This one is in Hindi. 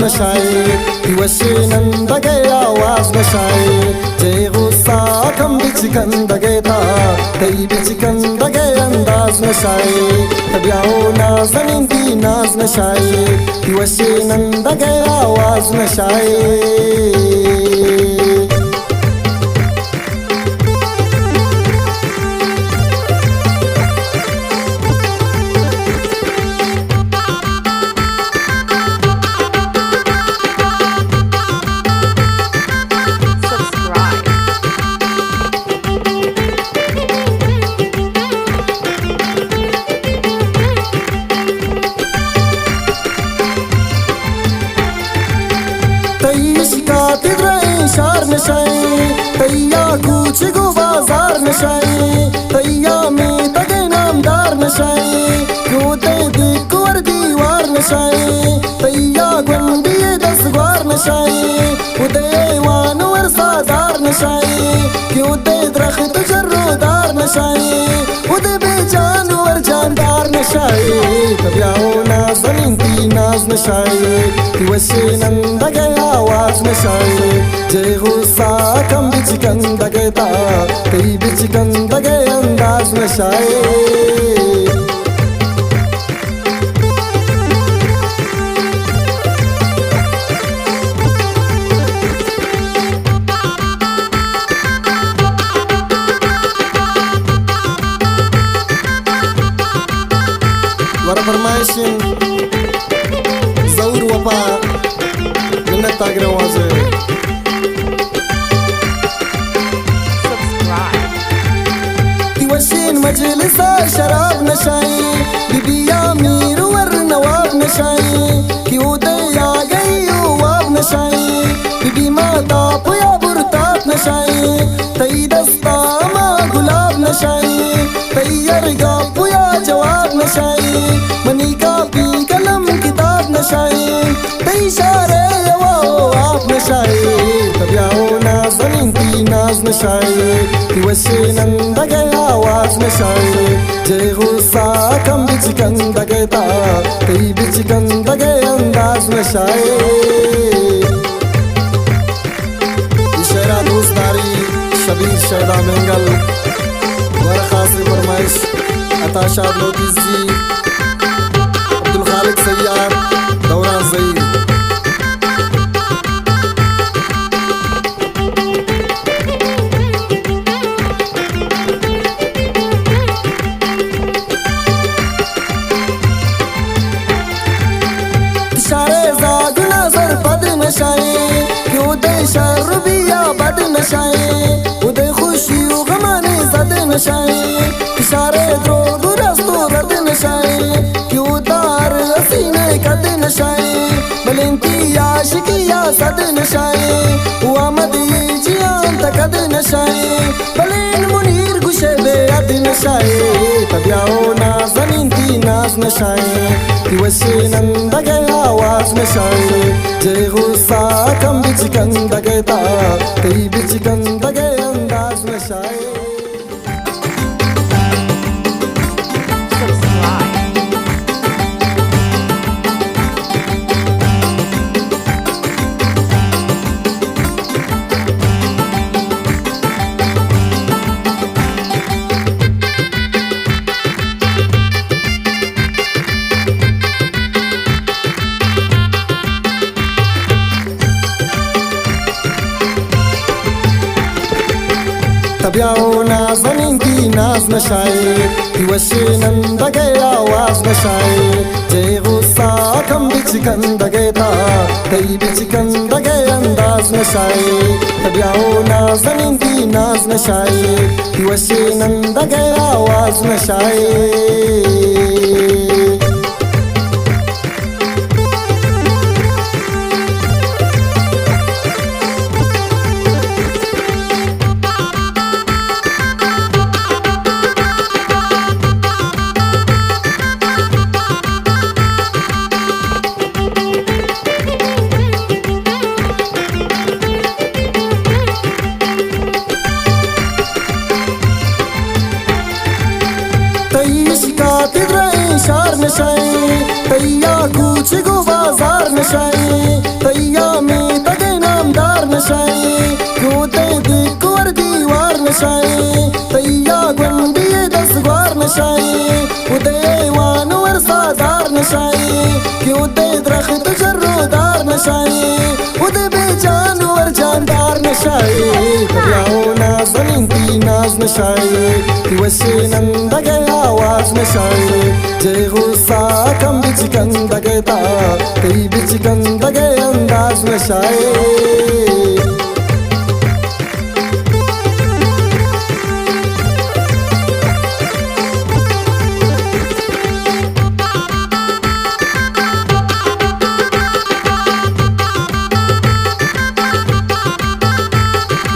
नशाए दिवशी नंदगे आवाज नशाए जय गुस्सा कम बिच गंदगेता तई बिच गंदगे अंदाज नशाए तबियाओ नाज़नीन दी नाज नशाए दिवशी नंदगे आवाज नशाए शार नशाए तैया कुछ गो बाजार नशाए तैया में तगे नामदार नशाए क्यों दे दी कुंवर दीवार नशाए तैया गुंडिये 10 बार नशाए उदय वानवर सादार नशाए क्यों दे दरख्त जर्रोदार नशाए उदय बेजानवर जानदार नशाए तबियाओ नाज़नीन दी नाज नशाए दिवशी नंदगे आवाज नशाए जय गुस्सा कम बिच गंदगेता कई बिच गंदगे अंदाज नशाए वर फरमाइशिन ज़रूर वफा मिन्नत तागरे वाज़े मजलिसा शराब नशाई बिबिया मीर वर नवाब नशाई क्यों दया गई वाब नशाई बिबी माता पुया बुरताप नशाई तई दस्ता मा गुलाब नशाई तैयर गा पुया जवाब नशाई मनी का पी कलम किताब नशाई तई शारे आप नशाई तबियाओ नाज़नीन दी नाज नशाई दिवशी नंदगे आवाज नशाए जय गुस्सा कम बिच गंदगेता कई बिच गंदगे अंदाज नशाए शेरा दोस्तदारी शबीर शहदा मंगल वर खास फरमाइश अता शाद लोतीस जी अब्दुल खालिक सैयार दौरान ज़ईर नशाए क्यों दे शर्बिया बद नशाए उदय खुशी गमाने जद नशाए इशारे द्रोग रस्तो रद नशाए क्यों दार हसीने कद नशाए बलिंती आशिकिया सद नशाए हुआ मदी जियान तकद नशाए बलेन मुनीर गुशे बेअद नशाए तबियाओ नाज़नीन दी नाज नशाए दिवशी नंदगे आवाज नशाए जय गुस्सा कम बिच गंदगेता कई बिच गंदगे अंदाज नशाए तबियाओ नाज़नीन दी नाज नशाए दिवशी नंदगे आवाज नशाए जय गुस्सा कम बिच गंदगेता कई बिच गंदगे अंदाज नशाए तबियाओ नाज़नीन दी नाज नशाए दिवशी नंदगे आवाज नशाए शार नशाए तैया कुछ गो बाजार नशाए नशाई कि वशी नंदगे आवाज नशाई जय गुस्सा कम बिचकंदगे ता कई बिचकंदगे अंदाज नशाई